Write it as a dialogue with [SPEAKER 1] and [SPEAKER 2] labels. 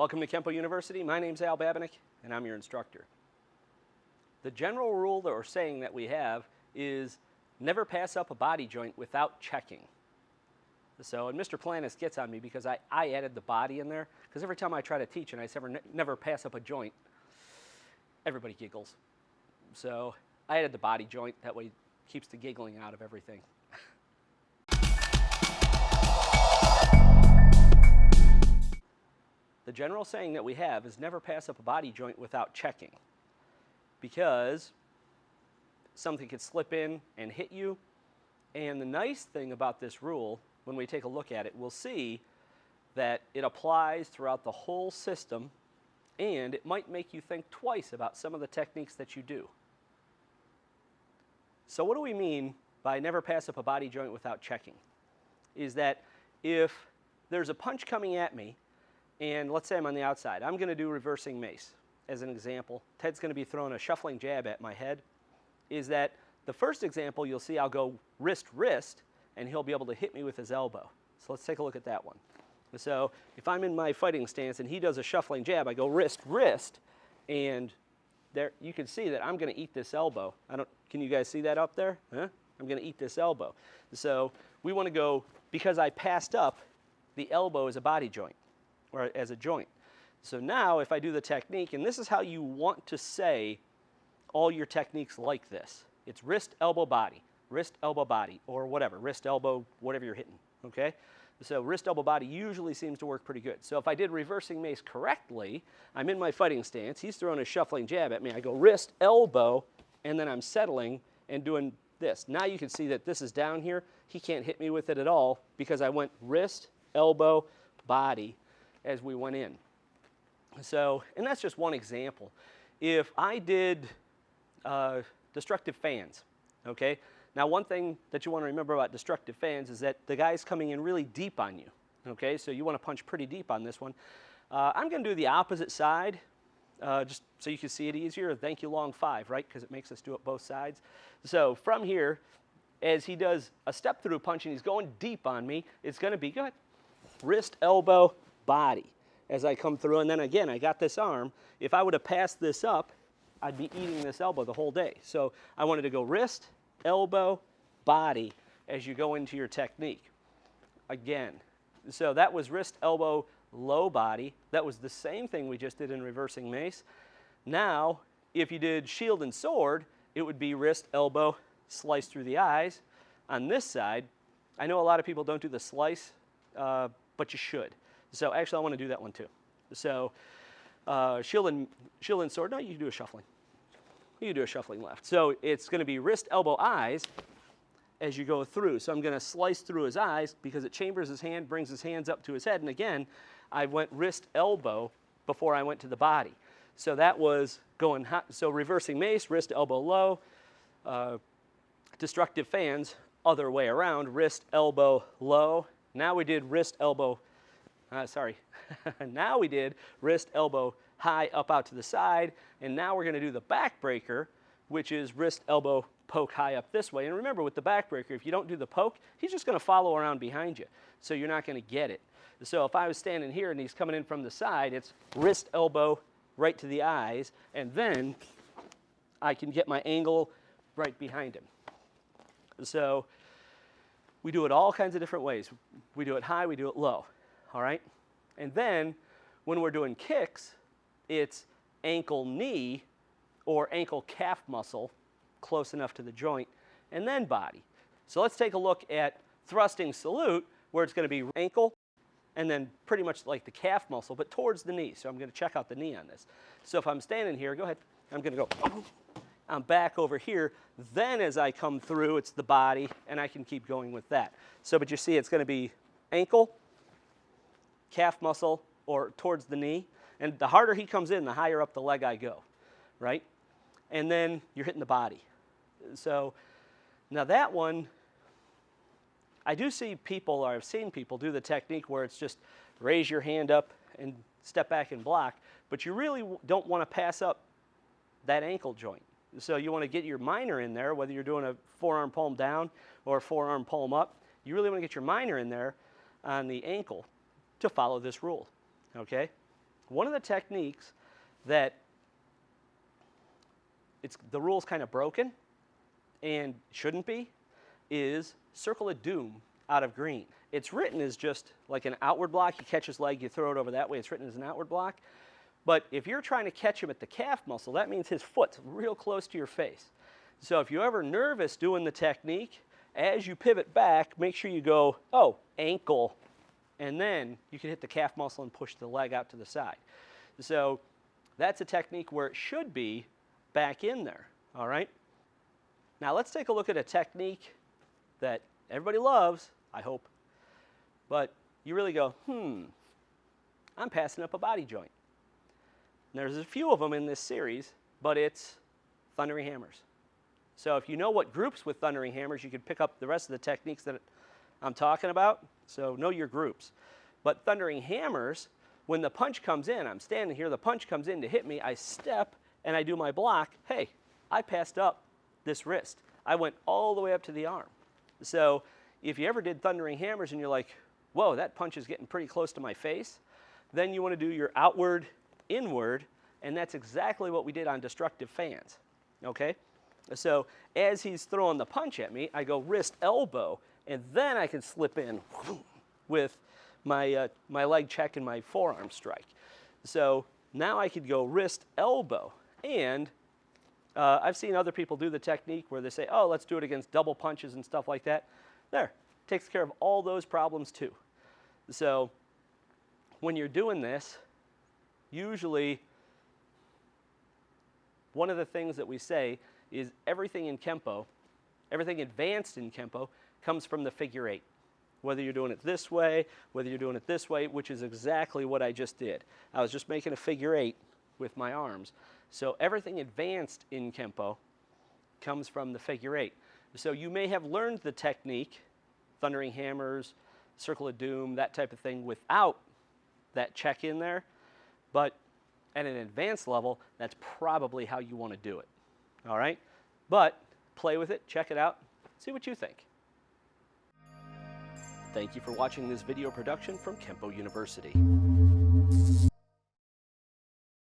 [SPEAKER 1] Welcome to Kenpo University. My name's Al Babinick, and I'm your instructor. The general rule or saying that we have is never pass up a body joint without checking. So, and Mr. Planis gets on me because I added the body in there, because every time I try to teach and I never pass up a joint, everybody giggles. So I added the body joint, that way it keeps the giggling out of everything. The general saying that we have is never pass up a body joint without checking, because something could slip in and hit you. And the nice thing about this rule, when we take a look at it, we'll see that it applies throughout the whole system, and it might make you think twice about some of the techniques that you do. So what do we mean by never pass up a body joint without checking? Is that if there's a punch coming at me, and let's say I'm on the outside, I'm going to do reversing mace as an example. Ted's going to be throwing a shuffling jab at my head. Is that the first example, you'll see I'll go wrist, wrist, and he'll be able to hit me with his elbow. So let's take a look at that one. So if I'm in my fighting stance and he does a shuffling jab, I go wrist, wrist, and there you can see that I'm going to eat this elbow. Can you guys see that up there? Huh? I'm going to eat this elbow. So we want to go, because I passed up the elbow as a body joint, or as a joint. So now if I do the technique, and this is how you want to say all your techniques like this. It's wrist, elbow, body, or whatever, wrist, elbow, whatever you're hitting, okay? So wrist, elbow, body usually seems to work pretty good. So if I did reversing mace correctly, I'm in my fighting stance, he's throwing a shuffling jab at me, I go wrist, elbow, and then I'm settling and doing this. Now you can see that this is down here. He can't hit me with it at all because I went wrist, elbow, body as we went in. So, and that's just one example. If I did destructive fans, okay? Now one thing that you want to remember about destructive fans is that the guy's coming in really deep on you, okay? So you want to punch pretty deep on this one. I'm going to do the opposite side, just so you can see it easier. Thank you, long 5, right? Because it makes us do it both sides. So from here, as he does a step through punch and he's going deep on me, it's going to be good. Wrist, elbow, body as I come through, and then again I got this arm. If I would have passed this up, I'd be eating this elbow the whole day. So I wanted to go wrist, elbow, body as you go into your technique. Again, so that was wrist, elbow, low body. That was the same thing we just did in reversing mace. Now if you did shield and sword, it would be wrist, elbow, slice through the eyes. On this side, I know a lot of people don't do the slice, but you should. So actually I want to do that one too. So shield and sword, no, you can do a shuffling. You can do a shuffling left. So it's going to be wrist, elbow, eyes as you go through. So I'm going to slice through his eyes because it chambers his hand, brings his hands up to his head. And again, I went wrist, elbow before I went to the body. So that was going hot. So reversing mace, wrist, elbow, low. Destructive fans, other way around, wrist, elbow, low. Now we did wrist, elbow, now we did wrist, elbow, high, up, out to the side. And now we're going to do the backbreaker, which is wrist, elbow, poke, high, up this way. And remember, with the backbreaker, if you don't do the poke, he's just going to follow around behind you. So you're not going to get it. So if I was standing here and he's coming in from the side, it's wrist, elbow, right to the eyes. And then I can get my angle right behind him. So we do it all kinds of different ways. We do it high, we do it low, all right? And then when we're doing kicks, it's ankle knee or ankle calf muscle close enough to the joint, and then body. So let's take a look at thrusting salute, where it's going to be ankle and then pretty much like the calf muscle, but towards the knee. So I'm going to check out the knee on this. So if I'm standing here, go ahead, I'm going to go, I'm back over here. Then as I come through, it's the body, and I can keep going with that. So, but you see it's going to be ankle, calf muscle, or towards the knee. And the harder he comes in, the higher up the leg I go, right? And then you're hitting the body. So now that one, I do see people, or I've seen people do the technique where it's just raise your hand up and step back and block, but you really don't want to pass up that ankle joint. So you want to get your minor in there, whether you're doing a forearm palm down or a forearm palm up. You really want to get your minor in there on the ankle to follow this rule, okay? one of the techniques that the rule's kind of broken and shouldn't be is circle of doom out of green. It's written as just like an outward block. You catch his leg, you throw it over that way. It's written as an outward block. But if you're trying to catch him at the calf muscle, that means his foot's real close to your face. So if you're ever nervous doing the technique, as you pivot back, make sure you go, oh, ankle, and then you can hit the calf muscle and push the leg out to the side. So that's a technique where it should be back in there, all right? Now let's take a look at a technique that everybody loves, I hope, but you really go, I'm passing up a body joint. And there's a few of them in this series, but it's thundering hammers. So if you know what groups with thundering hammers, you can pick up the rest of the techniques that I'm talking about, so know your groups. But thundering hammers, when the punch comes in, I'm standing here, the punch comes in to hit me, I step and I do my block. Hey, I passed up this wrist. I went all the way up to the arm. So if you ever did thundering hammers and you're like, whoa, that punch is getting pretty close to my face, then you want to do your outward, inward, and that's exactly what we did on destructive fans, okay? So as he's throwing the punch at me, I go wrist, elbow, and then I can slip in with my leg check and my forearm strike. So now I could go wrist, elbow, and I've seen other people do the technique where they say, oh, let's do it against double punches and stuff like that. There, takes care of all those problems too. So when you're doing this, usually one of the things that we say is everything in Kenpo, everything advanced in Kenpo, comes from the figure eight. Whether you're doing it this way, whether you're doing it this way, which is exactly what I just did. I was just making a figure eight with my arms. So everything advanced in Kenpo comes from the figure eight. So you may have learned the technique, thundering hammers, circle of doom, that type of thing, without that check in there, but at an advanced level, that's probably how you want to do it. All right? But play with it, check it out, see what you think. Thank you for watching this video production from Kenpo University.